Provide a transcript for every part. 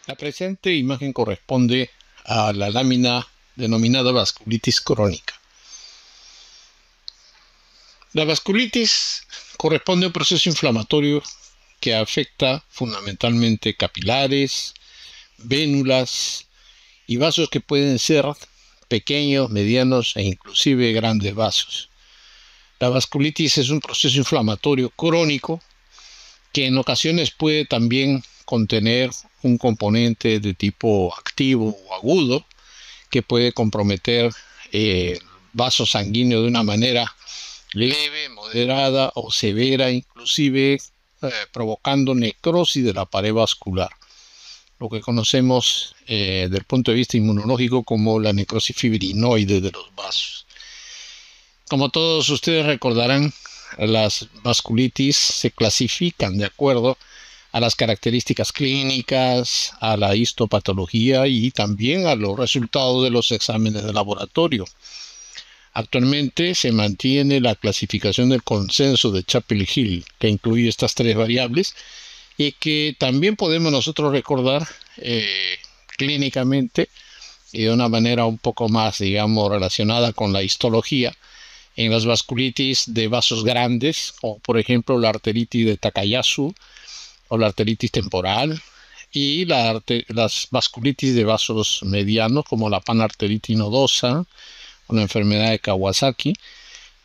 La presente imagen corresponde a la lámina denominada vasculitis crónica. La vasculitis corresponde a un proceso inflamatorio que afecta fundamentalmente capilares, vénulas y vasos que pueden ser pequeños, medianos e inclusive grandes vasos. La vasculitis es un proceso inflamatorio crónico que en ocasiones puede también contener un componente de tipo activo o agudo que puede comprometer vasos sanguíneos de una manera leve, moderada o severa, inclusive provocando necrosis de la pared vascular, lo que conocemos desde el punto de vista inmunológico como la necrosis fibrinoide de los vasos. Como todos ustedes recordarán, las vasculitis se clasifican de acuerdo a las características clínicas, a la histopatología y también a los resultados de los exámenes de laboratorio. Actualmente se mantiene la clasificación del consenso de Chapel-Hill, que incluye estas tres variables y que también podemos nosotros recordar clínicamente y de una manera un poco más, digamos, relacionada con la histología en las vasculitis de vasos grandes, o por ejemplo la arteritis de Takayasu o la arteritis temporal, y las vasculitis de vasos medianos como la panarteritis nodosa o la enfermedad de Kawasaki,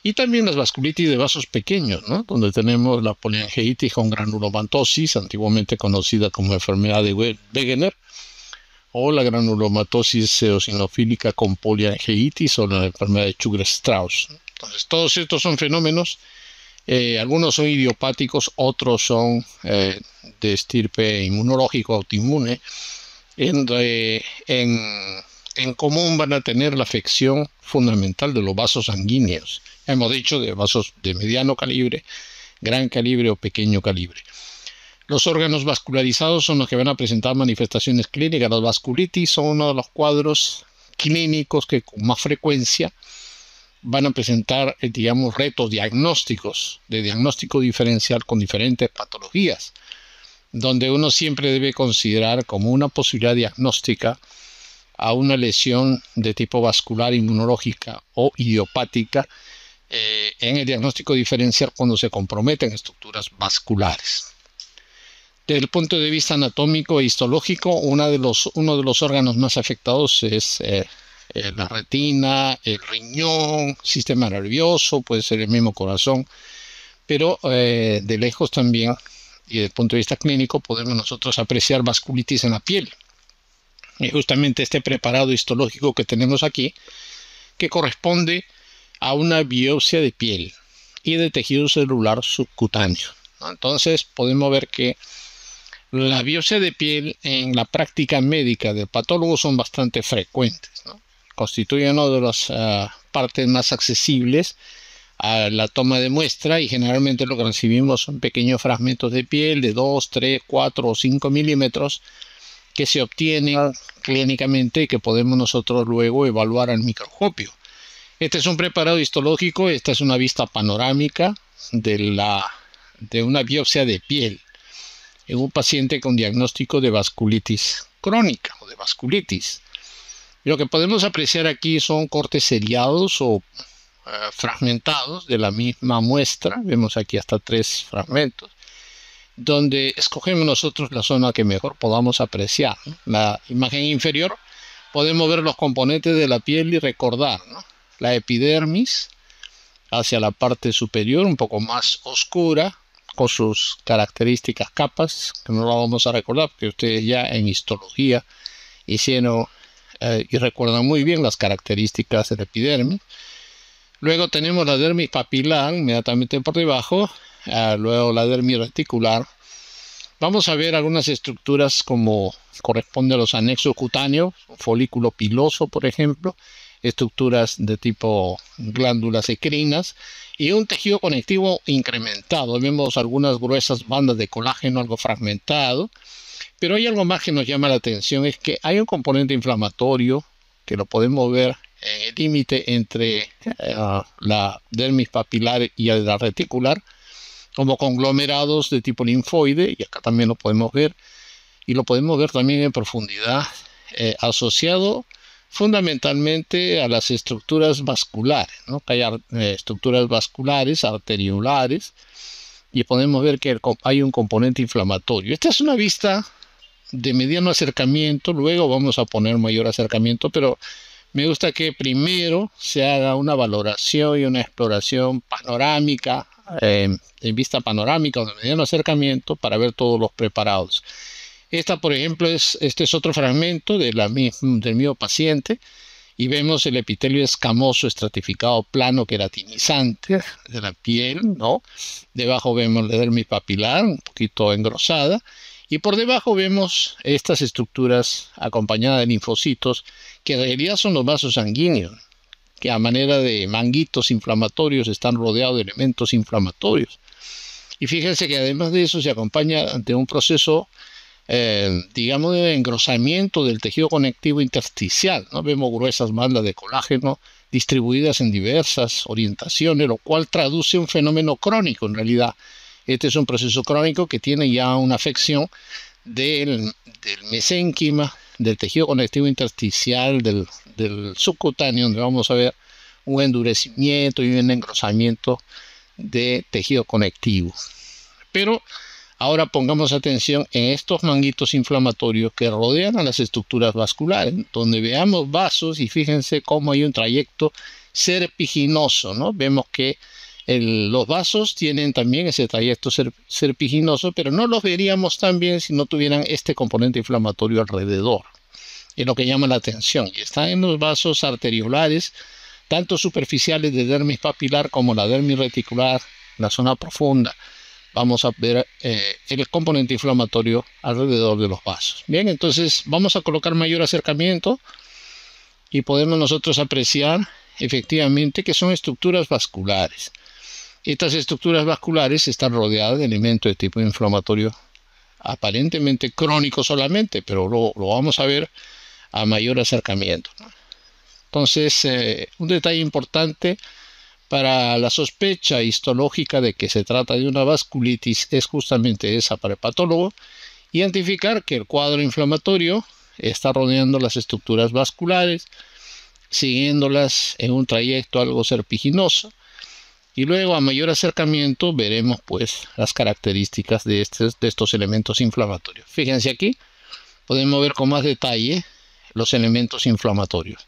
y también las vasculitis de vasos pequeños, ¿no? Donde tenemos la poliangeitis con granulomatosis, antiguamente conocida como enfermedad de Wegener, o la granulomatosis eosinofílica con poliangeitis o la enfermedad de Churg-Strauss. Entonces, todos estos son fenómenos, algunos son idiopáticos, otros son de estirpe inmunológico autoinmune. En común van a tener la afección fundamental de los vasos sanguíneos. Hemos dicho de vasos de mediano calibre, gran calibre o pequeño calibre. Los órganos vascularizados son los que van a presentar manifestaciones clínicas. Las vasculitis son uno de los cuadros clínicos que con más frecuencia van a presentar, digamos, retos diagnósticos, de diagnóstico diferencial con diferentes patologías, donde uno siempre debe considerar como una posibilidad diagnóstica a una lesión de tipo vascular, inmunológica o idiopática en el diagnóstico diferencial cuando se comprometen estructuras vasculares. Desde el punto de vista anatómico e histológico, uno de los órganos más afectados es la retina, el riñón, sistema nervioso, puede ser el mismo corazón, pero de lejos también, y desde el punto de vista clínico, podemos nosotros apreciar vasculitis en la piel. Y justamente este preparado histológico que tenemos aquí, que corresponde a una biopsia de piel y de tejido celular subcutáneo, ¿no? Entonces podemos ver que la biopsia de piel en la práctica médica del patólogo son bastante frecuentes, ¿no? Constituyen una de las partes más accesibles a la toma de muestra y generalmente lo que recibimos son pequeños fragmentos de piel de 2, 3, 4 o 5 milímetros que se obtienen clínicamente y que podemos nosotros luego evaluar al microscopio. Este es un preparado histológico, esta es una vista panorámica de una biopsia de piel en un paciente con diagnóstico de vasculitis crónica o de vasculitis. Lo que podemos apreciar aquí son cortes seriados o fragmentados de la misma muestra. Vemos aquí hasta 3 fragmentos, donde escogemos nosotros la zona que mejor podamos apreciar, ¿no? La imagen inferior podemos ver los componentes de la piel y recordar, ¿no? La epidermis hacia la parte superior, un poco más oscura, con sus características capas, que no lo vamos a recordar, porque ustedes ya en histología hicieron y recuerdan muy bien las características de la epidermis. Luego tenemos la dermis papilar, inmediatamente por debajo, luego la dermis reticular. Vamos a ver algunas estructuras como corresponde a los anexos cutáneos, folículo piloso, por ejemplo, estructuras de tipo glándulas ecrinas y un tejido conectivo incrementado. Vemos algunas gruesas bandas de colágeno algo fragmentado, pero hay algo más que nos llama la atención, es que hay un componente inflamatorio que lo podemos ver en el límite entre la dermis papilar y la reticular, como conglomerados de tipo linfoide, y acá también lo podemos ver, y lo podemos ver también en profundidad, asociado fundamentalmente a las estructuras vasculares, ¿no? Que hay estructuras vasculares, arteriolares, y podemos ver que hay un componente inflamatorio. Esta es una vista de mediano acercamiento, luego vamos a poner mayor acercamiento, pero me gusta que primero se haga una valoración y una exploración panorámica, en vista panorámica o de mediano acercamiento, para ver todos los preparados. Esta, por ejemplo, este es otro fragmento del mismo paciente, y vemos el epitelio escamoso estratificado plano queratinizante de la piel, ¿no? Debajo vemos la dermis papilar un poquito engrosada, y por debajo vemos estas estructuras acompañadas de linfocitos, que en realidad son los vasos sanguíneos, que a manera de manguitos inflamatorios están rodeados de elementos inflamatorios. Y fíjense que además de eso se acompaña de un proceso, digamos, de engrosamiento del tejido conectivo intersticial, ¿no? Vemos gruesas bandas de colágeno distribuidas en diversas orientaciones, lo cual traduce un fenómeno crónico en realidad. Este es un proceso crónico que tiene ya una afección del mesénquima, del tejido conectivo intersticial, del subcutáneo, donde vamos a ver un endurecimiento y un engrosamiento de tejido conectivo. Pero ahora pongamos atención en estos manguitos inflamatorios que rodean a las estructuras vasculares, donde veamos vasos, y fíjense cómo hay un trayecto serpiginoso, ¿no? Vemos que los vasos tienen también ese trayecto serpiginoso, pero no los veríamos tan bien si no tuvieran este componente inflamatorio alrededor. Es lo que llama la atención, y está en los vasos arteriolares, tanto superficiales de dermis papilar como la dermis reticular, la zona profunda. Vamos a ver el componente inflamatorio alrededor de los vasos. Bien, entonces vamos a colocar mayor acercamiento y podemos nosotros apreciar efectivamente que son estructuras vasculares. Estas estructuras vasculares están rodeadas de elementos de tipo inflamatorio aparentemente crónico solamente, pero lo vamos a ver a mayor acercamiento, ¿no? Entonces, un detalle importante para la sospecha histológica de que se trata de una vasculitis es justamente esa para el patólogo: identificar que el cuadro inflamatorio está rodeando las estructuras vasculares, siguiéndolas en un trayecto algo serpiginoso, y luego a mayor acercamiento veremos pues las características de estos elementos inflamatorios. Fíjense aquí, podemos ver con más detalle los elementos inflamatorios.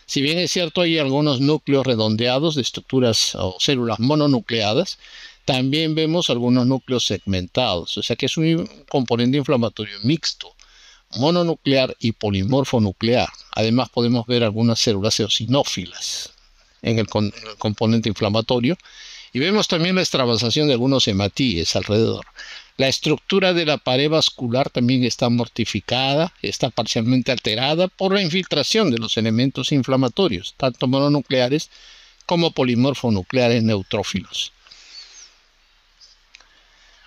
Si bien es cierto, hay algunos núcleos redondeados de estructuras o células mononucleadas, también vemos algunos núcleos segmentados, o sea que es un componente inflamatorio mixto, mononuclear y polimorfonuclear. Además podemos ver algunas células eosinófilas en el componente inflamatorio, y vemos también la extravasación de algunos hematíes alrededor. La estructura de la pared vascular también está mortificada, está parcialmente alterada por la infiltración de los elementos inflamatorios, tanto mononucleares como polimorfonucleares neutrófilos.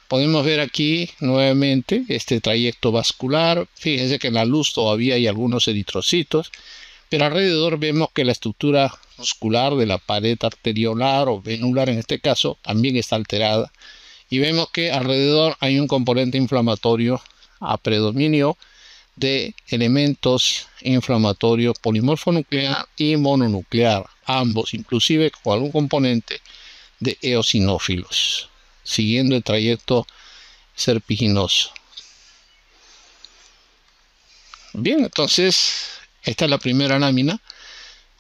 Podemos ver aquí nuevamente este trayecto vascular. Fíjense que en la luz todavía hay algunos eritrocitos, pero alrededor vemos que la estructura muscular de la pared arteriolar o venular en este caso también está alterada, y vemos que alrededor hay un componente inflamatorio a predominio de elementos inflamatorios polimorfonuclear y mononuclear, ambos inclusive con algún componente de eosinófilos, siguiendo el trayecto serpiginoso. Bien, entonces esta es la primera lámina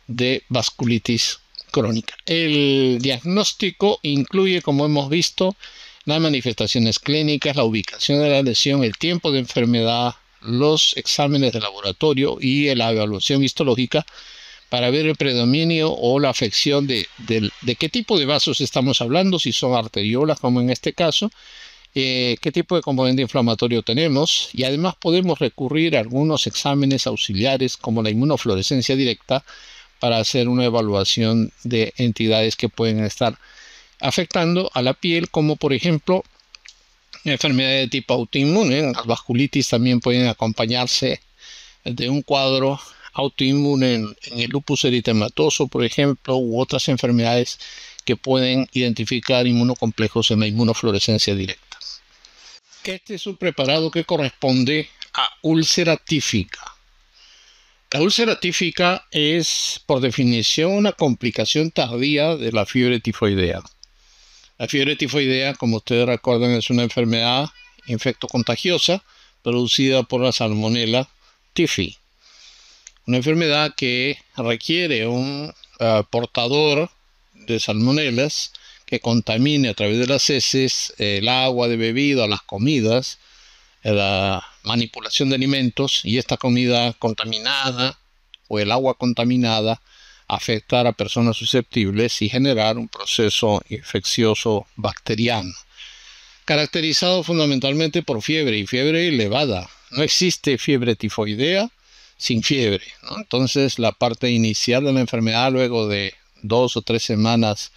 de vasculitis crónica. El diagnóstico incluye, como hemos visto, las manifestaciones clínicas, la ubicación de la lesión, el tiempo de enfermedad, los exámenes de laboratorio y la evaluación histológica para ver el predominio o la afección de qué tipo de vasos estamos hablando, si son arteriolas como en este caso, qué tipo de componente inflamatorio tenemos, y además podemos recurrir a algunos exámenes auxiliares como la inmunofluorescencia directa para hacer una evaluación de entidades que pueden estar afectando a la piel, como por ejemplo enfermedades de tipo autoinmune. Las vasculitis también pueden acompañarse de un cuadro autoinmune en el lupus eritematoso, por ejemplo, u otras enfermedades que pueden identificar inmunocomplejos en la inmunofluorescencia directa. Este es un preparado que corresponde a úlcera tífica. La úlcera tífica es, por definición, una complicación tardía de la fiebre tifoidea. La fiebre tifoidea, como ustedes recuerdan, es una enfermedad infectocontagiosa producida por la Salmonella typhi. Una enfermedad que requiere un portador de salmonelas que contamine a través de las heces el agua de bebida, las comidas, la manipulación de alimentos, y esta comida contaminada o el agua contaminada afectar a personas susceptibles y generar un proceso infeccioso bacteriano, caracterizado fundamentalmente por fiebre y fiebre elevada. No existe fiebre tifoidea sin fiebre, ¿no? Entonces la parte inicial de la enfermedad, luego de 2 o 3 semanas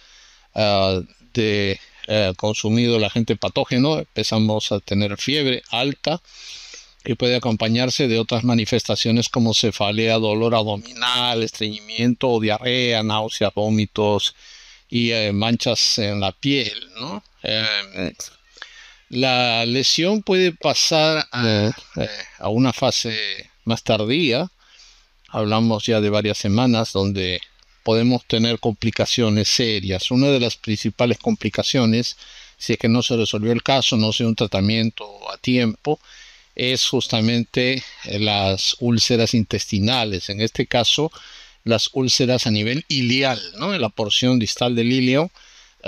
de consumido el agente patógeno, empezamos a tener fiebre alta que puede acompañarse de otras manifestaciones como cefalea, dolor abdominal, estreñimiento o diarrea, náuseas, vómitos y manchas en la piel, ¿no? La lesión puede pasar a una fase más tardía. Hablamos ya de varias semanas donde podemos tener complicaciones serias. Una de las principales complicaciones, si es que no se resolvió el caso, no se dio un tratamiento a tiempo, es justamente las úlceras intestinales. En este caso, las úlceras a nivel ileal, ¿no? En la porción distal del ilio,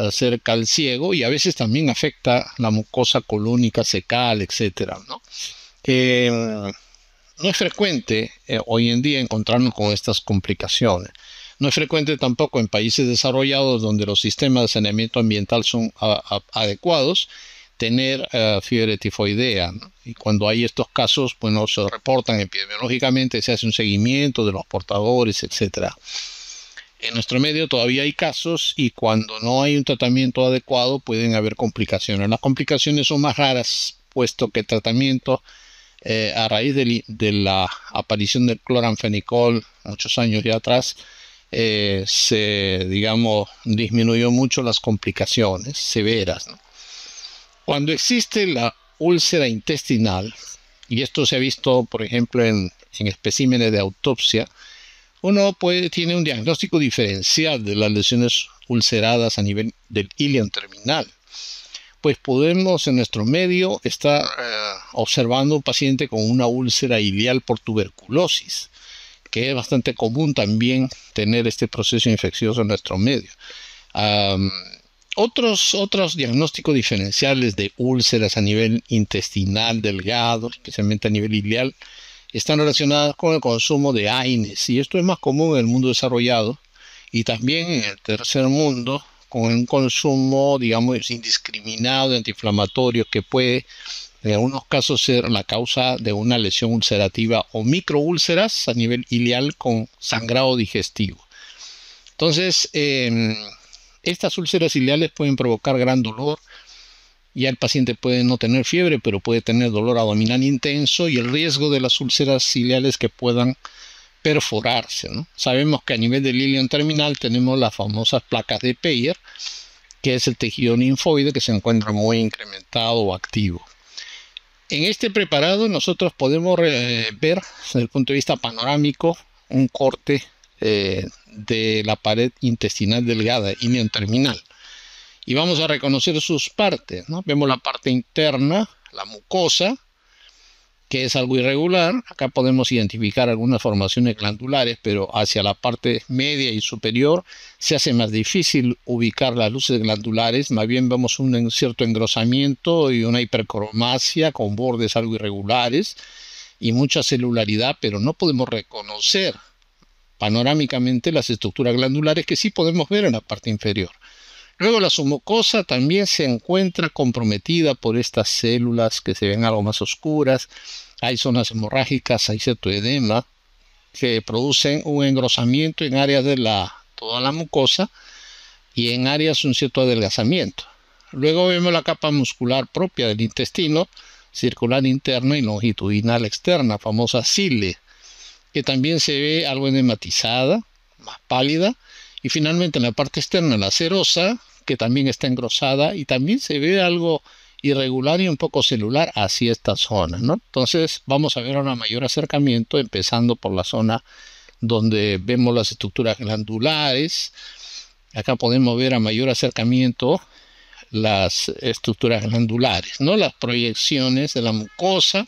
cerca al ciego, y a veces también afecta la mucosa colónica, fecal, etcétera, ¿no? No es frecuente hoy en día encontrarnos con estas complicaciones. No es frecuente tampoco en países desarrollados donde los sistemas de saneamiento ambiental son adecuados tener fiebre tifoidea, ¿no? Y cuando hay estos casos, pues no se reportan epidemiológicamente, se hace un seguimiento de los portadores, etcétera. En nuestro medio todavía hay casos y cuando no hay un tratamiento adecuado pueden haber complicaciones. Las complicaciones son más raras, puesto que el tratamiento a raíz de la aparición del cloranfenicol muchos años ya atrás, disminuyó mucho las complicaciones severas, ¿no? Cuando existe la úlcera intestinal, y esto se ha visto, por ejemplo, en especímenes de autopsia, uno tiene un diagnóstico diferencial de las lesiones ulceradas a nivel del ilion terminal. Pues podemos en nuestro medio estar observando un paciente con una úlcera ilial por tuberculosis, que es bastante común también tener este proceso infeccioso en nuestro medio. Otros diagnósticos diferenciales de úlceras a nivel intestinal delgado, especialmente a nivel ileal, están relacionadas con el consumo de AINES, y esto es más común en el mundo desarrollado y también en el tercer mundo, con un consumo, digamos, indiscriminado de antiinflamatorios que puede en algunos casos ser la causa de una lesión ulcerativa o microúlceras a nivel ileal con sangrado digestivo. Entonces, estas úlceras ileales pueden provocar gran dolor. Ya el paciente puede no tener fiebre, pero puede tener dolor abdominal intenso y el riesgo de las úlceras ileales que puedan perforarse, ¿no? Sabemos que a nivel del ilion terminal tenemos las famosas placas de Peyer, que es el tejido linfoide que se encuentra muy incrementado o activo. En este preparado nosotros podemos ver desde el punto de vista panorámico un corte de la pared intestinal delgada, ilion terminal. Y vamos a reconocer sus partes, ¿no? Vemos la parte interna, la mucosa, que es algo irregular. Acá podemos identificar algunas formaciones glandulares, pero hacia la parte media y superior se hace más difícil ubicar las luces glandulares. Más bien vemos un cierto engrosamiento y una hipercromasia con bordes algo irregulares y mucha celularidad, pero no podemos reconocer panorámicamente las estructuras glandulares que sí podemos ver en la parte inferior. Luego la submucosa también se encuentra comprometida por estas células que se ven algo más oscuras. Hay zonas hemorrágicas, hay cierto edema que producen un engrosamiento en áreas de toda la mucosa y en áreas un cierto adelgazamiento. Luego vemos la capa muscular propia del intestino, circular interna y longitudinal externa, famosa cile, que también se ve algo edematizada, más pálida. Y finalmente en la parte externa la serosa, que también está engrosada y también se ve algo irregular y un poco celular hacia esta zona, ¿no? Entonces vamos a ver un mayor acercamiento, empezando por la zona donde vemos las estructuras glandulares. Acá podemos ver a mayor acercamiento las estructuras glandulares, ¿no? Las proyecciones de la mucosa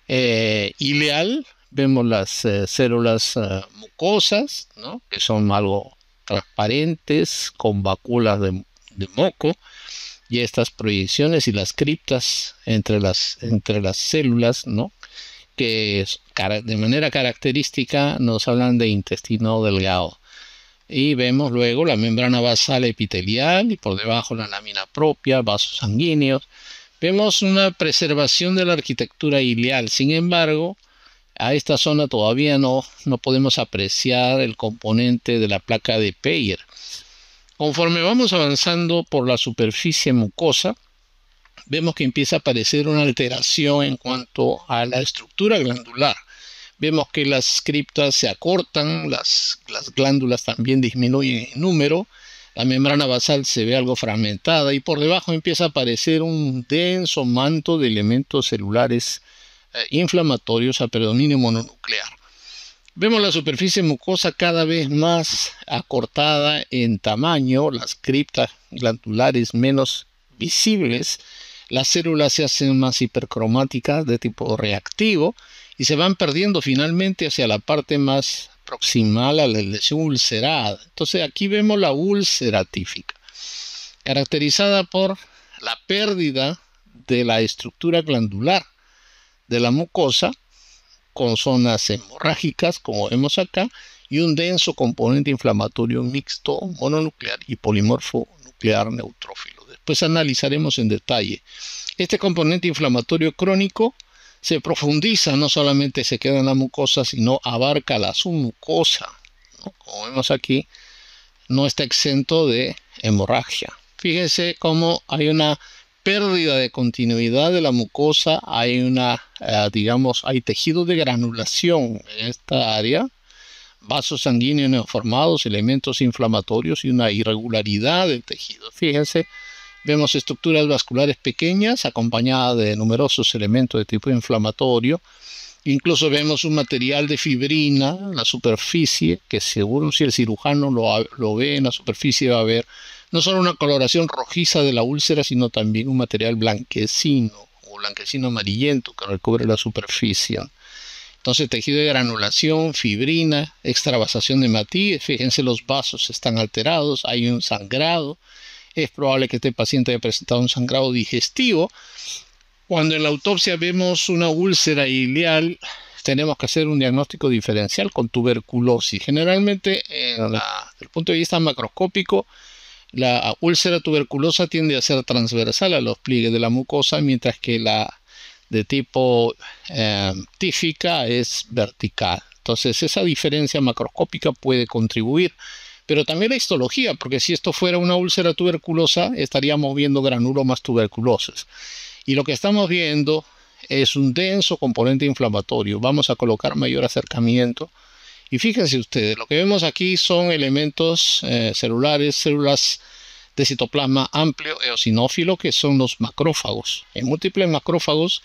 ileal. Vemos las células mucosas, ¿no? Que son algo transparentes, con vacuolas de moco, y estas proyecciones y las criptas entre las células, ¿no? Que de manera característica nos hablan de intestino delgado. Y vemos luego la membrana basal epitelial y por debajo la lámina propia, vasos sanguíneos. Vemos una preservación de la arquitectura ileal. Sin embargo, a esta zona todavía no podemos apreciar el componente de la placa de Peyer. Conforme vamos avanzando por la superficie mucosa, vemos que empieza a aparecer una alteración en cuanto a la estructura glandular. Vemos que las criptas se acortan, las glándulas también disminuyen en número, la membrana basal se ve algo fragmentada y por debajo empieza a aparecer un denso manto de elementos celulares inflamatorios a predominio mononuclear. Vemos la superficie mucosa cada vez más acortada en tamaño, las criptas glandulares menos visibles, las células se hacen más hipercromáticas de tipo reactivo y se van perdiendo finalmente hacia la parte más proximal a la lesión ulcerada. Entonces aquí vemos la úlcera típica, caracterizada por la pérdida de la estructura glandular de la mucosa, con zonas hemorrágicas, como vemos acá, y un denso componente inflamatorio mixto, mononuclear y polimorfo nuclear neutrófilo. Después analizaremos en detalle. Este componente inflamatorio crónico se profundiza, no solamente se queda en la mucosa, sino abarca la submucosa, ¿no? Como vemos aquí, no está exento de hemorragia. Fíjense cómo hay una pérdida de continuidad de la mucosa, hay hay tejido de granulación en esta área, vasos sanguíneos neoformados, elementos inflamatorios y una irregularidad del tejido. Fíjense, vemos estructuras vasculares pequeñas acompañadas de numerosos elementos de tipo inflamatorio. Incluso vemos un material de fibrina en la superficie, que seguro si el cirujano lo ve en la superficie va a ver no solo una coloración rojiza de la úlcera, sino también un material blanquecino o blanquecino amarillento que recubre la superficie. Entonces, tejido de granulación, fibrina, extravasación de hematíes. Fíjense, los vasos están alterados, hay un sangrado. Es probable que este paciente haya presentado un sangrado digestivo. Cuando en la autopsia vemos una úlcera ileal, tenemos que hacer un diagnóstico diferencial con tuberculosis. Generalmente, desde el punto de vista macroscópico, la úlcera tuberculosa tiende a ser transversal a los pliegues de la mucosa, mientras que la de tipo tífica es vertical. Entonces, esa diferencia macroscópica puede contribuir. Pero también la histología, porque si esto fuera una úlcera tuberculosa, estaríamos viendo granulomas tuberculosos. Y lo que estamos viendo es un denso componente inflamatorio. Vamos a colocar mayor acercamiento. Y fíjense ustedes, lo que vemos aquí son elementos celulares, células de citoplasma amplio eosinófilo, que son los macrófagos. Hay múltiples macrófagos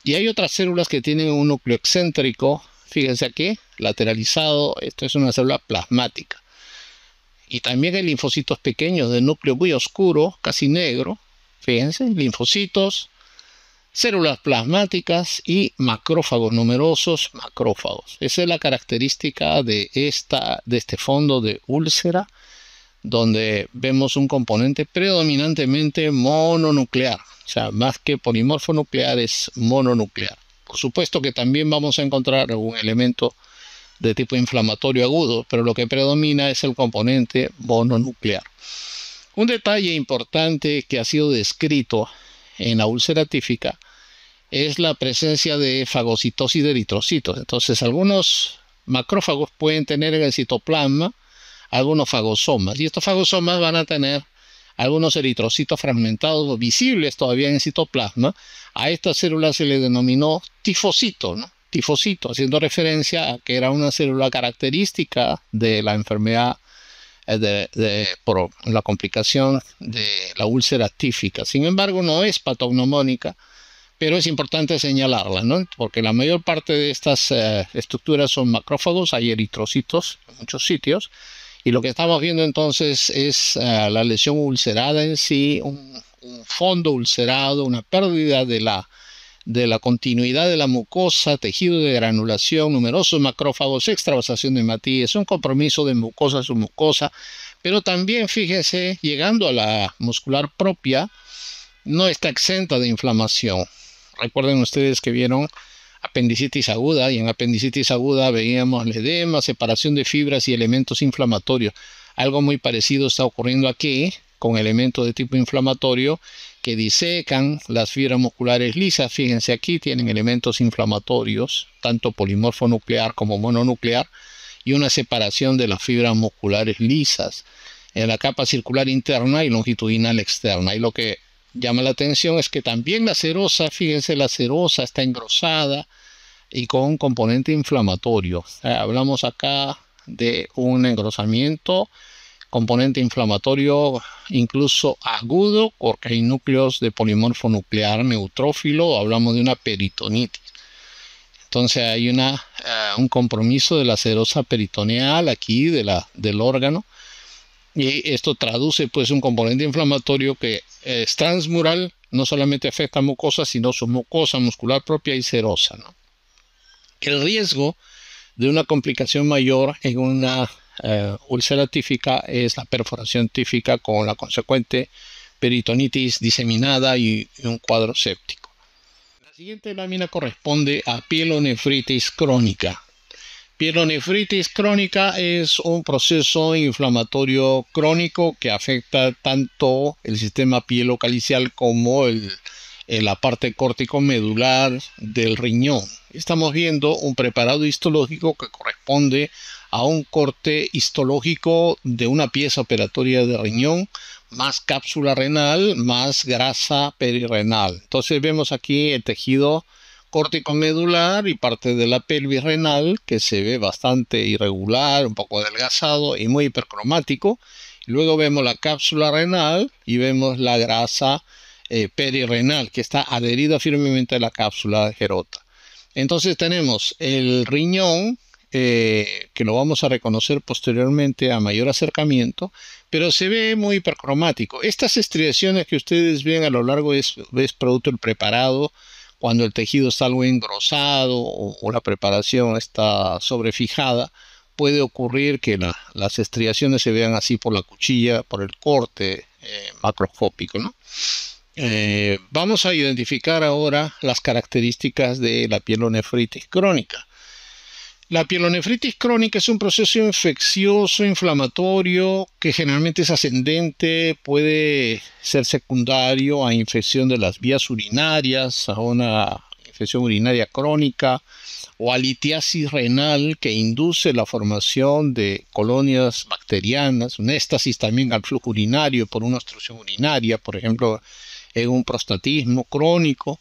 y hay otras células que tienen un núcleo excéntrico. Fíjense aquí, lateralizado. Esto es una célula plasmática. Y también hay linfocitos pequeños de núcleo muy oscuro, casi negro. Fíjense, linfocitos, células plasmáticas y macrófagos, numerosos macrófagos. Esa es la característica de este fondo de úlcera, donde vemos un componente predominantemente mononuclear. O sea, más que polimorfo nuclear, es mononuclear. Por supuesto que también vamos a encontrar algún elemento de tipo inflamatorio agudo, pero lo que predomina es el componente mononuclear. Un detalle importante que ha sido descrito en la úlcera tífica es la presencia de fagocitosis de eritrocitos. Entonces, algunos macrófagos pueden tener en el citoplasma algunos fagosomas, y estos fagosomas van a tener algunos eritrocitos fragmentados o visibles todavía en el citoplasma. A estas células se le denominó tifocito, ¿no? Tifocito, haciendo referencia a que era una célula característica de la enfermedad por la complicación de la úlcera tífica. Sin embargo, no es patognomónica, pero es importante señalarla, ¿no? Porque la mayor parte de estas estructuras son macrófagos, hay eritrocitos en muchos sitios, y lo que estamos viendo entonces es la lesión ulcerada en sí, un fondo ulcerado, una pérdida de la continuidad de la mucosa, tejido de granulación, numerosos macrófagos, extravasación de hematíes, un compromiso de mucosa a su mucosa, pero también, fíjense, llegando a la muscular propia, no está exenta de inflamación. Recuerden ustedes que vieron apendicitis aguda, y en apendicitis aguda veíamos el edema, separación de fibras y elementos inflamatorios. Algo muy parecido está ocurriendo aquí, con elementos de tipo inflamatorio que disecan las fibras musculares lisas. Fíjense, aquí tienen elementos inflamatorios, tanto polimorfo nuclear como mononuclear, y una separación de las fibras musculares lisas en la capa circular interna y longitudinal externa. Y lo que llama la atención es que también la serosa, fíjense, la serosa está engrosada y con un componente inflamatorio. Hablamos acá de un engrosamiento, componente inflamatorio incluso agudo, porque hay núcleos de polimorfo nuclear neutrófilo. Hablamos de una peritonitis. Entonces hay un compromiso de la serosa peritoneal aquí del órgano, y esto traduce pues un componente inflamatorio que es transmural, no solamente afecta a mucosa, sino su mucosa muscular propia y serosa, ¿no? El riesgo de una complicación mayor en una úlcera tífica es la perforación tífica con la consecuente peritonitis diseminada y un cuadro séptico. La siguiente lámina corresponde a pielonefritis crónica. Pielonefritis crónica es un proceso inflamatorio crónico que afecta tanto el sistema pielocalicial como la parte córtico-medular del riñón. Estamos viendo un preparado histológico que corresponde a un corte histológico de una pieza operatoria de riñón, más cápsula renal, más grasa perirenal. Entonces vemos aquí el tejido córtico-medular y parte de la pelvis renal, que se ve bastante irregular, un poco adelgazado y muy hipercromático. Luego vemos la cápsula renal y vemos la grasa perirenal, que está adherida firmemente a la cápsula gerota. Entonces tenemos el riñón, que lo vamos a reconocer posteriormente a mayor acercamiento, pero se ve muy hipercromático. Estas estriaciones que ustedes ven a lo largo es producto del preparado, cuando el tejido está algo engrosado o la preparación está sobrefijada. Puede ocurrir que las estriaciones se vean así por la cuchilla, por el corte macroscópico, ¿no? Vamos a identificar ahora las características de la pielonefritis crónica. La pielonefritis crónica es un proceso infeccioso, inflamatorio, que generalmente es ascendente, puede ser secundario a infección de las vías urinarias, a una infección urinaria crónica, o a litiasis renal, que induce la formación de colonias bacterianas, un éstasis también al flujo urinario por una obstrucción urinaria, por ejemplo, en un prostatismo crónico.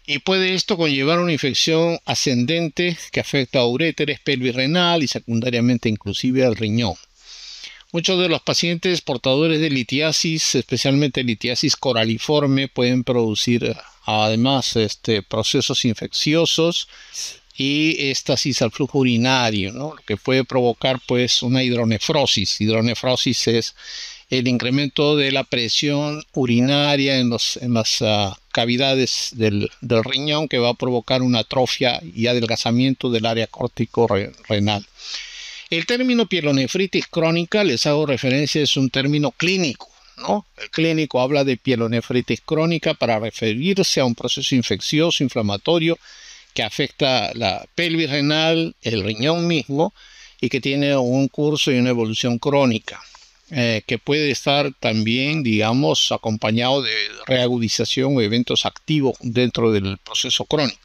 Y puede esto conllevar una infección ascendente que afecta a uréteres, pelvis renal y secundariamente inclusive al riñón. Muchos de los pacientes portadores de litiasis, especialmente litiasis coraliforme, pueden producir además procesos infecciosos y éstasis al flujo urinario, ¿no? Lo que puede provocar pues una hidronefrosis. Hidronefrosis es el incremento de la presión urinaria en las cavidades del riñón, que va a provocar una atrofia y adelgazamiento del área córtico-renal. El término pielonefritis crónica, les hago referencia, es un término clínico, ¿no? El clínico habla de pielonefritis crónica para referirse a un proceso infeccioso, inflamatorio, que afecta la pelvis renal, el riñón mismo, y que tiene un curso y una evolución crónica. Que puede estar también, digamos, acompañado de reagudización o eventos activos dentro del proceso crónico.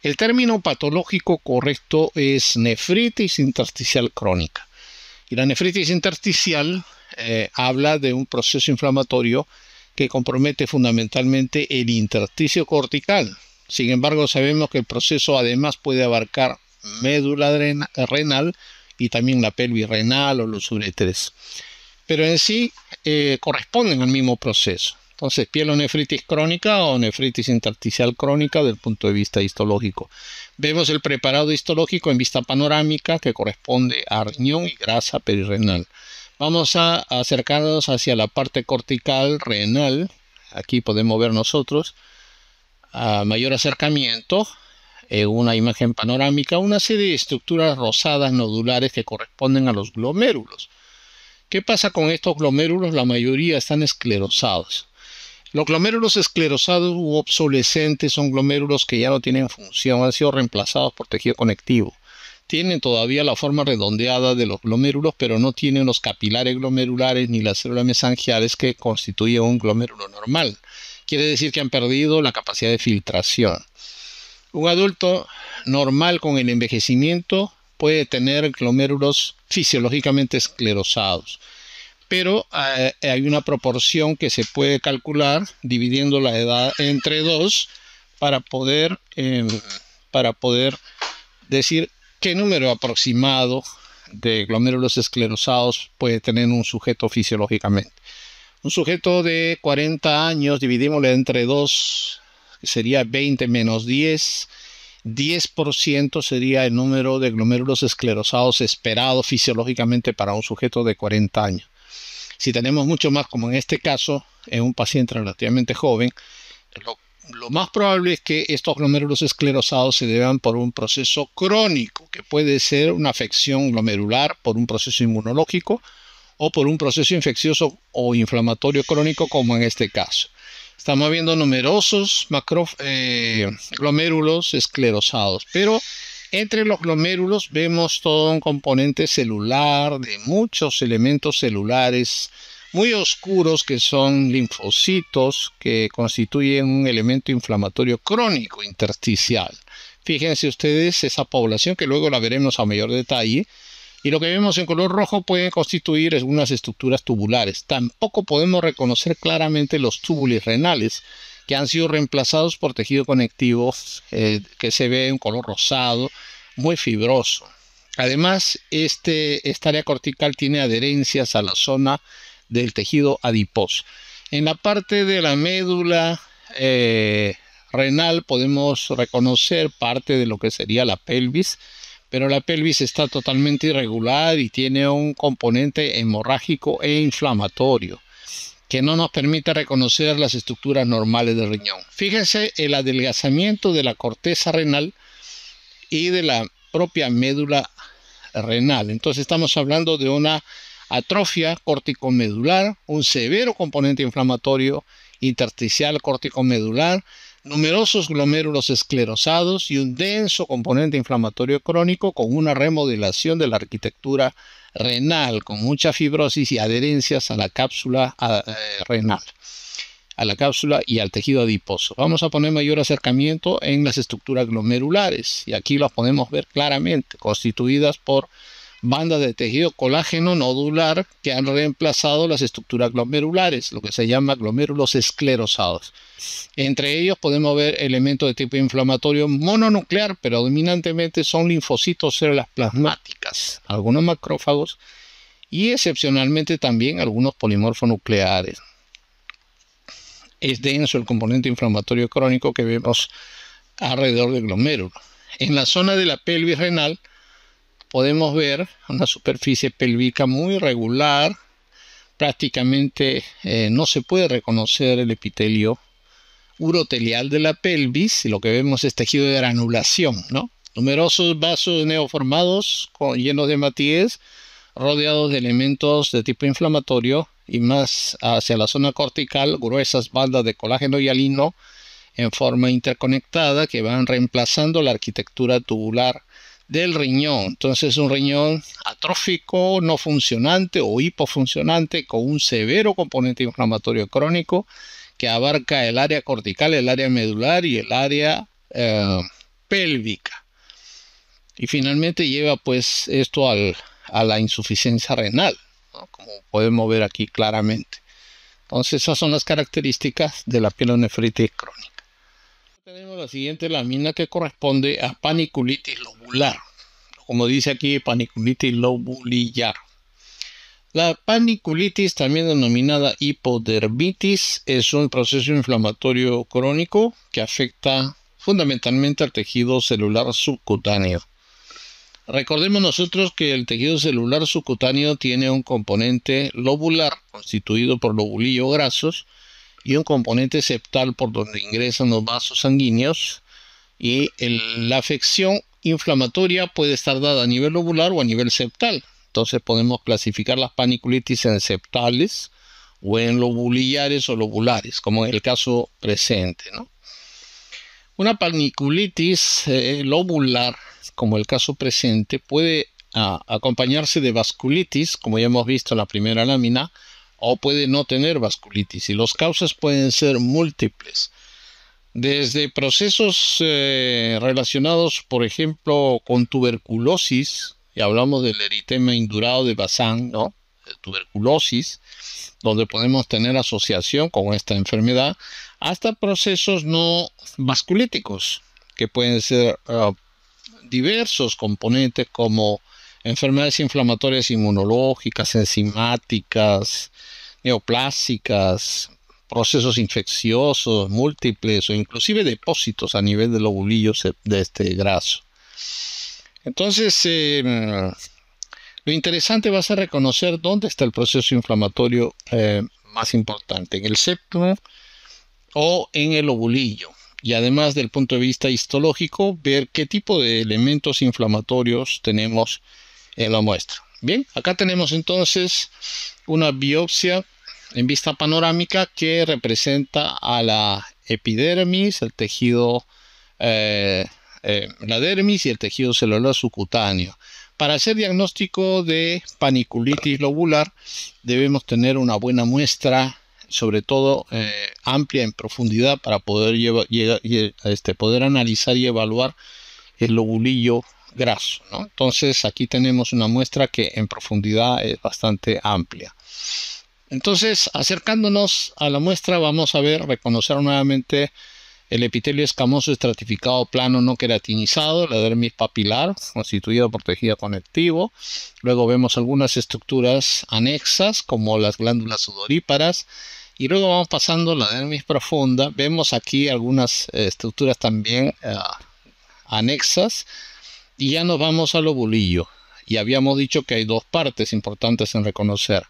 El término patológico correcto es nefritis intersticial crónica. Y la nefritis intersticial habla de un proceso inflamatorio que compromete fundamentalmente el intersticio cortical. Sin embargo, sabemos que el proceso además puede abarcar médula renal y también la pelvis renal o los uréteres. Pero en sí corresponden al mismo proceso. Entonces, pielonefritis crónica o nefritis intersticial crónica del punto de vista histológico. Vemos el preparado histológico en vista panorámica que corresponde a riñón y grasa perirrenal. Vamos a acercarnos hacia la parte cortical renal. Aquí podemos ver nosotros a mayor acercamiento en una imagen panorámica una serie de estructuras rosadas nodulares que corresponden a los glomérulos. ¿Qué pasa con estos glomérulos? La mayoría están esclerosados. Los glomérulos esclerosados u obsolescentes son glomérulos que ya no tienen función, han sido reemplazados por tejido conectivo. Tienen todavía la forma redondeada de los glomérulos, pero no tienen los capilares glomerulares ni las células mesangiales que constituyen un glomérulo normal. Quiere decir que han perdido la capacidad de filtración. Un adulto normal con el envejecimiento puede tener glomérulos fisiológicamente esclerosados, pero hay una proporción que se puede calcular dividiendo la edad entre 2 para poder decir qué número aproximado de glomérulos esclerosados puede tener un sujeto fisiológicamente. Un sujeto de 40 años, dividimosle entre 2, sería 20 menos 10. 10% sería el número de glomérulos esclerosados esperado fisiológicamente para un sujeto de 40 años. Si tenemos mucho más, como en este caso, en un paciente relativamente joven, lo más probable es que estos glomérulos esclerosados se deban por un proceso crónico, que puede ser una afección glomerular por un proceso inmunológico o por un proceso infeccioso o inflamatorio crónico, como en este caso. Estamos viendo numerosos glomérulos esclerosados, pero entre los glomérulos vemos todo un componente celular de muchos elementos celulares muy oscuros que son linfocitos que constituyen un elemento inflamatorio crónico intersticial. Fíjense ustedes esa población que luego la veremos a mayor detalle. Y lo que vemos en color rojo pueden constituir algunas estructuras tubulares. Tampoco podemos reconocer claramente los túbulos renales que han sido reemplazados por tejido conectivo que se ve en color rosado, muy fibroso. Además, esta área cortical tiene adherencias a la zona del tejido adiposo. En la parte de la médula renal podemos reconocer parte de lo que sería la pelvis, pero la pelvis está totalmente irregular y tiene un componente hemorrágico e inflamatorio que no nos permite reconocer las estructuras normales del riñón. Fíjense el adelgazamiento de la corteza renal y de la propia médula renal. Entonces estamos hablando de una atrofia corticomedular, un severo componente inflamatorio intersticial corticomedular, numerosos glomérulos esclerosados y un denso componente inflamatorio crónico con una remodelación de la arquitectura renal, con mucha fibrosis y adherencias a la cápsula renal, a la cápsula y al tejido adiposo. Vamos a poner mayor acercamiento en las estructuras glomerulares y aquí las podemos ver claramente, constituidas por bandas de tejido colágeno nodular que han reemplazado las estructuras glomerulares, lo que se llama glomérulos esclerosados. Entre ellos podemos ver elementos de tipo inflamatorio mononuclear, pero dominantemente son linfocitos, células plasmáticas, algunos macrófagos y excepcionalmente también algunos polimorfonucleares. Es denso el componente inflamatorio crónico que vemos alrededor del glomérulo. En la zona de la pelvis renal podemos ver una superficie pélvica muy irregular, prácticamente no se puede reconocer el epitelio urotelial de la pelvis y lo que vemos es tejido de granulación, ¿no? Numerosos vasos neoformados llenos de hematíes, rodeados de elementos de tipo inflamatorio y más hacia la zona cortical, gruesas bandas de colágeno hialino en forma interconectada que van reemplazando la arquitectura tubular del riñón. Entonces un riñón atrófico, no funcionante o hipofuncionante con un severo componente inflamatorio crónico que abarca el área cortical, el área medular y el área pélvica. Y finalmente lleva pues esto a la insuficiencia renal, ¿no? Como podemos ver aquí claramente. Entonces esas son las características de la pielonefritis crónica. Tenemos la siguiente lámina que corresponde a paniculitis lobular. como dice aquí, paniculitis lobular. La paniculitis, también denominada hipodermitis, es un proceso inflamatorio crónico que afecta fundamentalmente al tejido celular subcutáneo. Recordemos nosotros que el tejido celular subcutáneo tiene un componente lobular constituido por lobulillos grasos y un componente septal por donde ingresan los vasos sanguíneos, y la afección inflamatoria puede estar dada a nivel lobular o a nivel septal. Entonces podemos clasificar las paniculitis en septales o en lobulillares o lobulares, como en el caso presente, ¿no? Una paniculitis lobular, como el caso presente, puede acompañarse de vasculitis, como ya hemos visto en la primera lámina, o puede no tener vasculitis, y las causas pueden ser múltiples. Desde procesos relacionados, por ejemplo, con tuberculosis, y hablamos del eritema indurado de Bazán, ¿no? Tuberculosis, donde podemos tener asociación con esta enfermedad, hasta procesos no vasculíticos, que pueden ser diversos componentes como enfermedades inflamatorias inmunológicas, enzimáticas, neoplásicas, procesos infecciosos múltiples o inclusive depósitos a nivel de lobulillos de este graso. Entonces, lo interesante va a ser reconocer dónde está el proceso inflamatorio más importante, en el septum o en el lobulillo. Y además, del punto de vista histológico, ver qué tipo de elementos inflamatorios tenemos en la muestra. Bien, acá tenemos entonces una biopsia en vista panorámica que representa a la epidermis, el tejido, la dermis y el tejido celular subcutáneo. Para hacer diagnóstico de paniculitis lobular debemos tener una buena muestra, sobre todo amplia en profundidad, para poder poder analizar y evaluar el lobulillo graso, ¿no? Entonces aquí tenemos una muestra que en profundidad es bastante amplia. Entonces, acercándonos a la muestra, vamos a reconocer nuevamente el epitelio escamoso estratificado plano no queratinizado, la dermis papilar, constituida por tejido conectivo. Luego vemos algunas estructuras anexas, como las glándulas sudoríparas. Y luego vamos pasando la dermis profunda. Vemos aquí algunas estructuras también anexas. Y ya nos vamos al lobulillo. Y habíamos dicho que hay dos partes importantes en reconocer.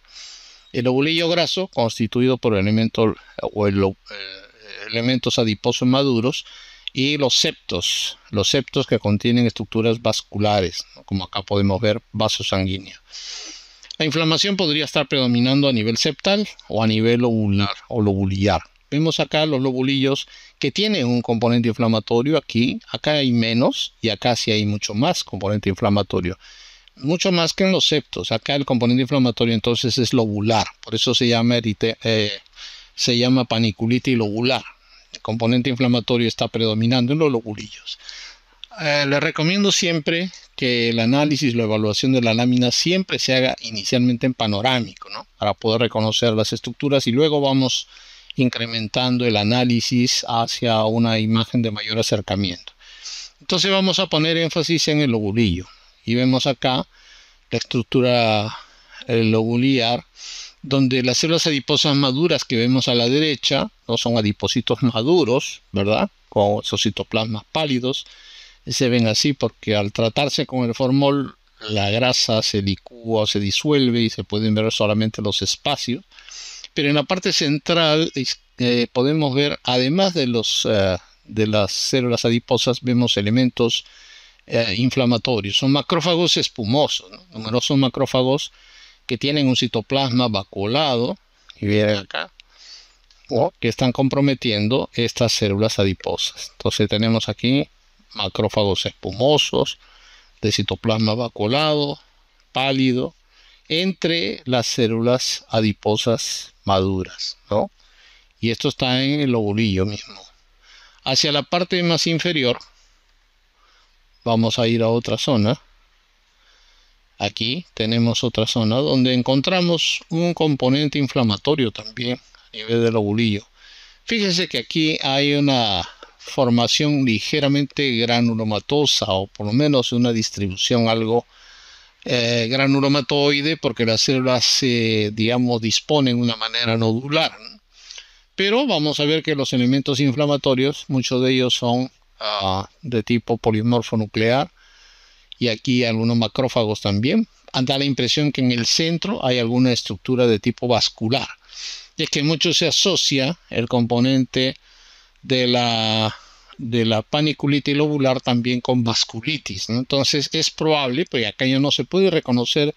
El lobulillo graso, constituido por elementos adiposos maduros, y los septos que contienen estructuras vasculares, ¿no? Como acá podemos ver, vasos sanguíneos. La inflamación podría estar predominando a nivel septal o a nivel lobular o lobulillar. Vemos acá los lobulillos que tienen un componente inflamatorio. Acá hay menos, y acá sí hay mucho más componente inflamatorio. Mucho más que en los septos. Acá el componente inflamatorio entonces es lobular. Por eso se llama paniculitis lobular. El componente inflamatorio está predominando en los lobulillos. Les recomiendo siempre que el análisis, la evaluación de la lámina siempre se haga inicialmente en panorámico, ¿no? Para poder reconocer las estructuras, y luego vamos incrementando el análisis hacia una imagen de mayor acercamiento. Entonces vamos a poner énfasis en el lobulillo. Y vemos acá la estructura lobulillar, donde las células adiposas maduras que vemos a la derecha no son adipocitos maduros, ¿verdad? Con esos citoplasmas pálidos. Se ven así porque al tratarse con el formol, la grasa se licúa o se disuelve y se pueden ver solamente los espacios. Pero en la parte central podemos ver, además de las células adiposas, vemos elementos inflamatorios. Son macrófagos espumosos, ¿no? Numerosos macrófagos que tienen un citoplasma vacuolado, y vienen acá, que están comprometiendo estas células adiposas. Entonces tenemos aquí macrófagos espumosos de citoplasma vacuolado, pálido, entre las células adiposas maduras, ¿no? Y esto está en el lobulillo mismo. Hacia la parte más inferior vamos a ir a otra zona. Aquí tenemos otra zona donde encontramos un componente inflamatorio también a nivel del lobulillo. Fíjense que aquí hay una formación ligeramente granulomatosa, o por lo menos una distribución algo granulomatoide, porque las células se, digamos, disponen de una manera nodular. Pero vamos a ver que los elementos inflamatorios, muchos de ellos son de tipo polimorfo nuclear, y aquí algunos macrófagos también. Da la impresión que en el centro hay alguna estructura de tipo vascular. Y es que mucho se asocia el componente de la paniculitis lobular también con vasculitis, ¿no? Entonces es probable, pues acá ya no se puede reconocer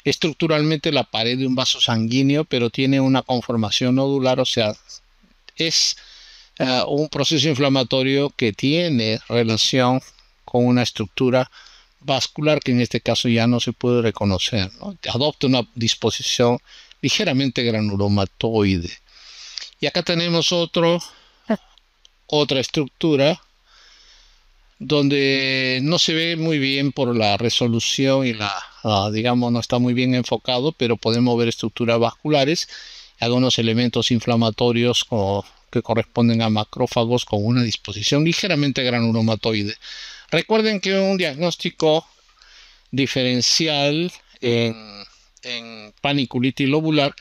estructuralmente la pared de un vaso sanguíneo, pero tiene una conformación nodular, o sea, es un proceso inflamatorio que tiene relación con una estructura vascular que en este caso ya no se puede reconocer, ¿no? Adopta una disposición ligeramente granulomatoide. Y acá tenemos otra estructura donde no se ve muy bien por la resolución y digamos, no está muy bien enfocado, pero podemos ver estructuras vasculares, algunos elementos inflamatorios que corresponden a macrófagos con una disposición ligeramente granulomatoide. Recuerden que un diagnóstico diferencial en paniculitis lobular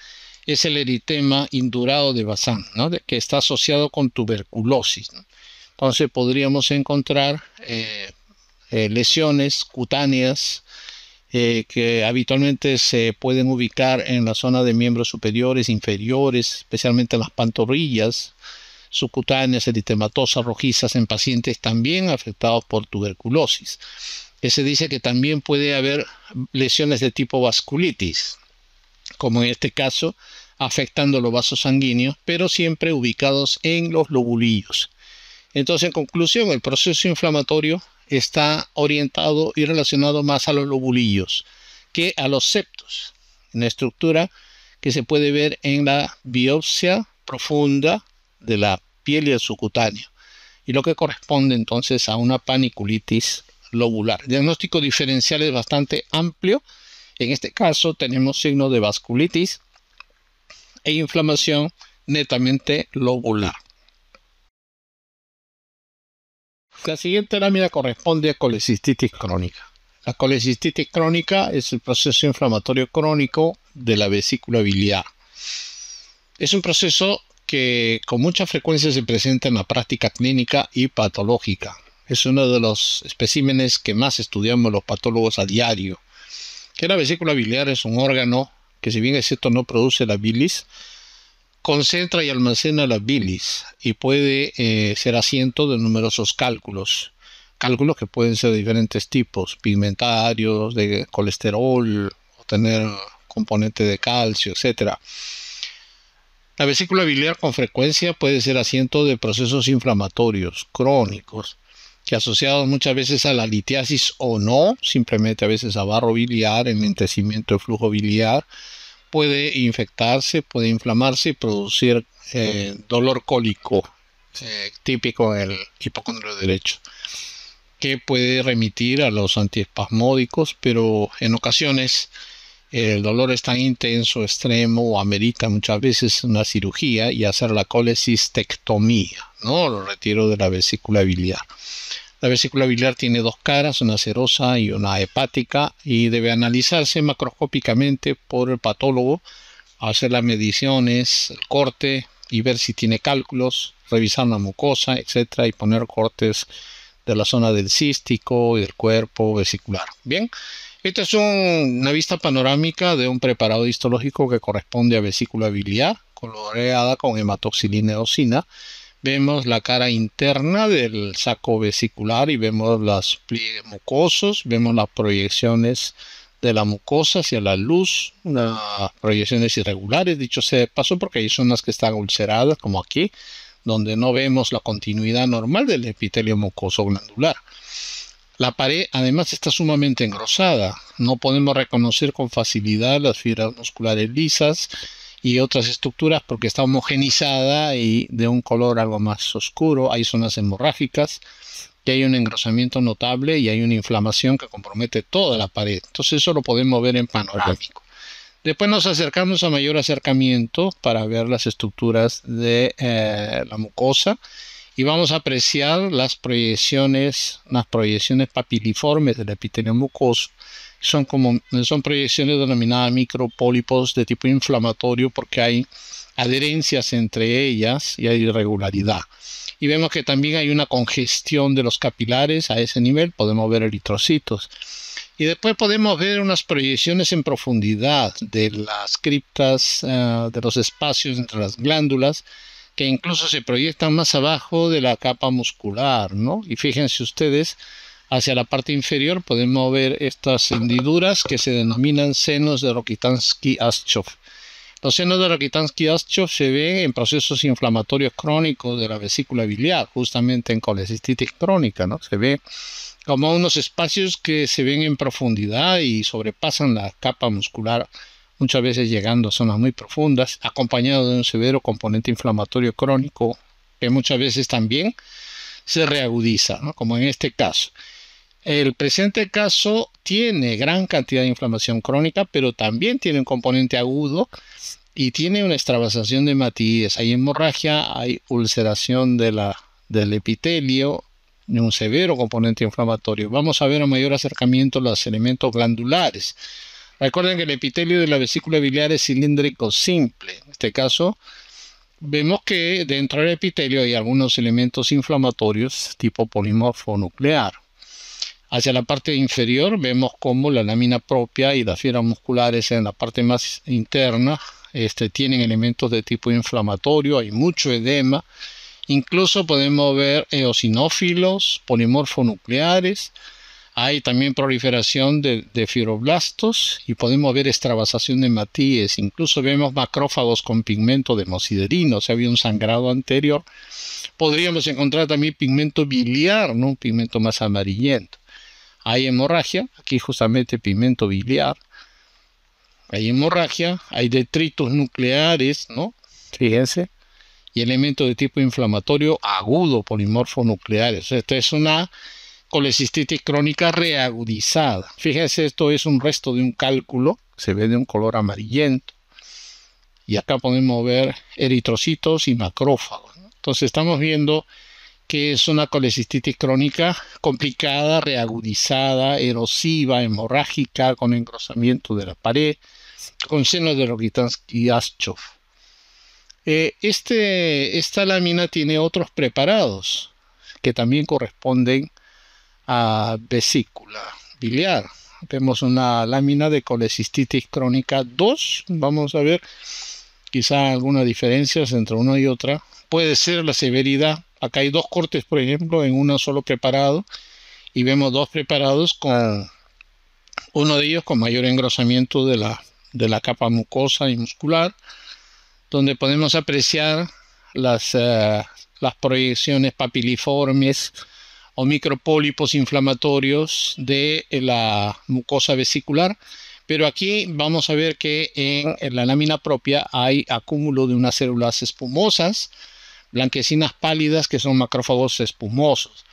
es el eritema indurado de Bazán, ¿no? Que está asociado con tuberculosis, ¿no? Entonces podríamos encontrar lesiones cutáneas que habitualmente se pueden ubicar en la zona de miembros superiores, inferiores, especialmente en las pantorrillas, subcutáneas, eritematosas, rojizas en pacientes también afectados por tuberculosis. Se dice que también puede haber lesiones de tipo vasculitis, como en este caso, afectando los vasos sanguíneos, pero siempre ubicados en los lobulillos. Entonces, en conclusión, el proceso inflamatorio está orientado y relacionado más a los lobulillos que a los septos, una estructura que se puede ver en la biopsia profunda de la piel y el subcutáneo, y lo que corresponde entonces a una paniculitis lobular. El diagnóstico diferencial es bastante amplio. En este caso tenemos signos de vasculitis e inflamación netamente lobular. La siguiente lámina corresponde a colecistitis crónica. La colecistitis crónica es el proceso inflamatorio crónico de la vesícula biliar. Es un proceso que con mucha frecuencia se presenta en la práctica clínica y patológica. Es uno de los especímenes que más estudiamos los patólogos a diario. Que la vesícula biliar es un órgano que, si bien es cierto no produce la bilis, concentra y almacena la bilis y puede ser asiento de numerosos cálculos que pueden ser de diferentes tipos, pigmentarios, de colesterol, o tener componente de calcio, etc. La vesícula biliar con frecuencia puede ser asiento de procesos inflamatorios crónicos, que asociados muchas veces a la litiasis o no, simplemente a veces a barro biliar, enlentecimiento del flujo biliar, puede infectarse, puede inflamarse y producir dolor cólico, típico en el hipocondrio derecho, que puede remitir a los antiespasmódicos, pero en ocasiones el dolor es tan intenso, extremo, o amerita muchas veces una cirugía y hacer la colecistectomía, ¿no? El retiro de la vesícula biliar. La vesícula biliar tiene dos caras, una serosa y una hepática, y debe analizarse macroscópicamente por el patólogo, hacer las mediciones, el corte y ver si tiene cálculos, revisar la mucosa, etc. y poner cortes de la zona del cístico y del cuerpo vesicular. Bien, esta es una vista panorámica de un preparado histológico que corresponde a vesícula biliar, coloreada con hematoxilina eosina. Vemos la cara interna del saco vesicular y vemos los pliegues mucosos, vemos las proyecciones de la mucosa hacia la luz, unas proyecciones irregulares, dicho sea de paso, porque hay zonas que están ulceradas, como aquí, donde no vemos la continuidad normal del epitelio mucoso glandular. La pared además está sumamente engrosada, no podemos reconocer con facilidad las fibras musculares lisas y otras estructuras porque está homogenizada y de un color algo más oscuro. Hay zonas hemorrágicas y hay un engrosamiento notable y hay una inflamación que compromete toda la pared. Entonces eso lo podemos ver en panorámico. Después nos acercamos a mayor acercamiento para ver las estructuras de la mucosa y vamos a apreciar las proyecciones papiliformes del epitelio mucoso. Son proyecciones denominadas micropólipos de tipo inflamatorio porque hay adherencias entre ellas y hay irregularidad. Y vemos que también hay una congestión de los capilares a ese nivel, podemos ver eritrocitos. Y después podemos ver unas proyecciones en profundidad de las criptas, de los espacios entre las glándulas, que incluso se proyectan más abajo de la capa muscular, ¿no? Y fíjense ustedes, hacia la parte inferior podemos ver estas hendiduras que se denominan senos de Rokitansky-Aschov. Los senos de Rokitansky-Aschov se ven en procesos inflamatorios crónicos de la vesícula biliar, justamente en colecistitis crónica, ¿no? Se ve como unos espacios que se ven en profundidad y sobrepasan la capa muscular, muchas veces llegando a zonas muy profundas, acompañado de un severo componente inflamatorio crónico que muchas veces también se reagudiza, ¿no? Como en este caso. El presente caso tiene gran cantidad de inflamación crónica, pero también tiene un componente agudo y tiene una extravasación de hematíes. Hay hemorragia, hay ulceración del epitelio, un severo componente inflamatorio. Vamos a ver a mayor acercamiento los elementos glandulares. Recuerden que el epitelio de la vesícula biliar es cilíndrico simple. En este caso, vemos que dentro del epitelio hay algunos elementos inflamatorios tipo polimorfo nuclear. Hacia la parte inferior vemos como la lámina propia y las fibras musculares en la parte más interna tienen elementos de tipo inflamatorio, hay mucho edema. Incluso podemos ver eosinófilos, polimorfonucleares. Hay también proliferación de fibroblastos y podemos ver extravasación de hematíes. Incluso vemos macrófagos con pigmento de hemosiderina, o sea, había un sangrado anterior. Podríamos encontrar también pigmento biliar, ¿no? Un pigmento más amarillento. Hay hemorragia, aquí justamente pigmento biliar. Hay hemorragia, hay detritos nucleares, ¿no? Fíjense. Y elementos de tipo inflamatorio agudo, polimorfonucleares. Esta es una colecistitis crónica reagudizada. Fíjense, esto es un resto de un cálculo, se ve de un color amarillento. Y acá podemos ver eritrocitos y macrófagos, ¿no? Entonces estamos viendo que es una colecistitis crónica complicada, reagudizada, erosiva, hemorrágica, con engrosamiento de la pared, con senos de Rokitansky-Aschov. Esta lámina tiene otros preparados que también corresponden a vesícula biliar. Vemos una lámina de colecistitis crónica 2. Vamos a ver quizá algunas diferencias entre una y otra. Puede ser la severidad. Acá hay dos cortes, por ejemplo, en uno solo preparado. Y vemos dos preparados con uno de ellos con mayor engrosamiento de la capa mucosa y muscular, donde podemos apreciar las proyecciones papiliformes o micropólipos inflamatorios de la mucosa vesicular. Pero aquí vamos a ver que en la lámina propia hay acúmulo de unas células espumosas, blanquecinas pálidas, que son macrófagos espumosos.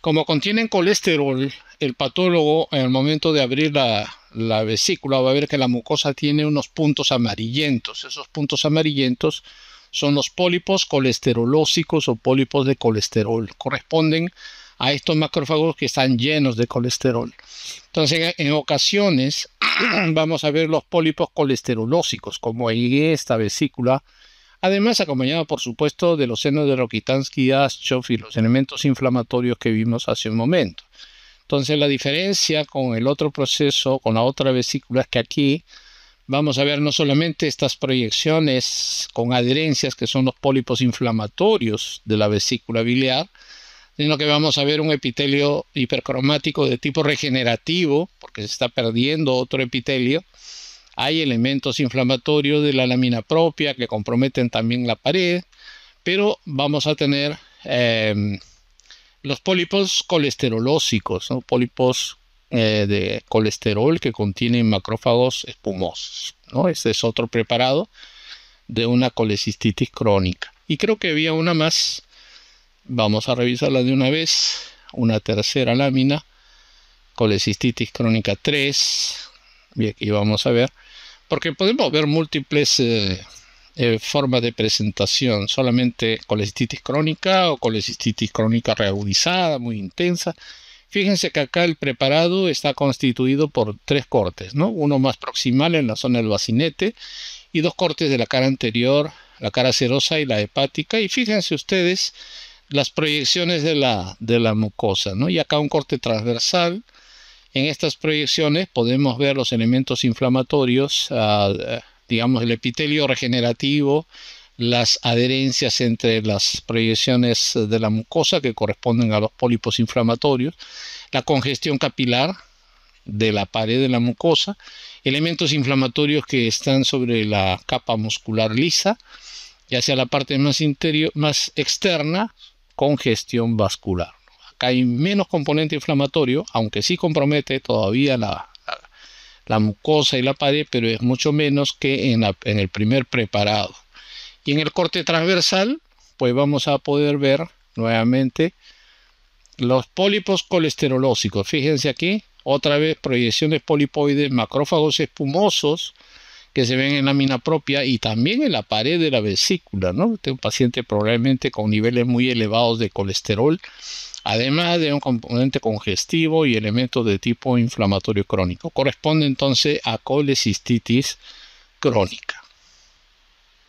Como contienen colesterol, el patólogo en el momento de abrir la vesícula va a ver que la mucosa tiene unos puntos amarillentos. Esos puntos amarillentos son los pólipos colesterolósicos o pólipos de colesterol. Corresponden a estos macrófagos que están llenos de colesterol. Entonces, en ocasiones vamos a ver los pólipos colesterolósicos, como en esta vesícula, además acompañado, por supuesto, de los senos de Rokitansky-Aschov y los elementos inflamatorios que vimos hace un momento. Entonces, la diferencia con el otro proceso, con la otra vesícula, es que aquí vamos a ver no solamente estas proyecciones con adherencias, que son los pólipos inflamatorios de la vesícula biliar, sino que vamos a ver un epitelio hipercromático de tipo regenerativo, porque se está perdiendo otro epitelio. Hay elementos inflamatorios de la lámina propia que comprometen también la pared, pero vamos a tener los pólipos colesterolósicos, ¿no? Pólipos de colesterol que contienen macrófagos espumosos, ¿no? Este es otro preparado de una colecistitis crónica. Y creo que había una más. Vamos a revisarla de una vez. Una tercera lámina, colecistitis crónica 3. Y aquí vamos a ver, porque podemos ver múltiples formas de presentación, solamente colecistitis crónica o colecistitis crónica reagudizada, muy intensa. Fíjense que acá el preparado está constituido por 3 cortes, ¿no? Uno más proximal en la zona del bacinete y 2 cortes de la cara anterior, la cara serosa y la hepática. Y fíjense ustedes las proyecciones de la mucosa, ¿no? Y acá un corte transversal. En estas proyecciones podemos ver los elementos inflamatorios, digamos el epitelio regenerativo, las adherencias entre las proyecciones de la mucosa que corresponden a los pólipos inflamatorios, la congestión capilar de la pared de la mucosa, elementos inflamatorios que están sobre la capa muscular lisa y hacia la parte más interior, más externa, congestión vascular. Acá hay menos componente inflamatorio, aunque sí compromete todavía la mucosa y la pared, pero es mucho menos que en el primer preparado. Y en el corte transversal, pues vamos a poder ver nuevamente los pólipos colesterolósicos. Fíjense aquí, otra vez proyecciones polipoides, macrófagos espumosos que se ven en lámina propia y también en la pared de la vesícula, ¿no? Este es un paciente probablemente con niveles muy elevados de colesterol, además de un componente congestivo y elementos de tipo inflamatorio crónico. Corresponde entonces a colecistitis crónica.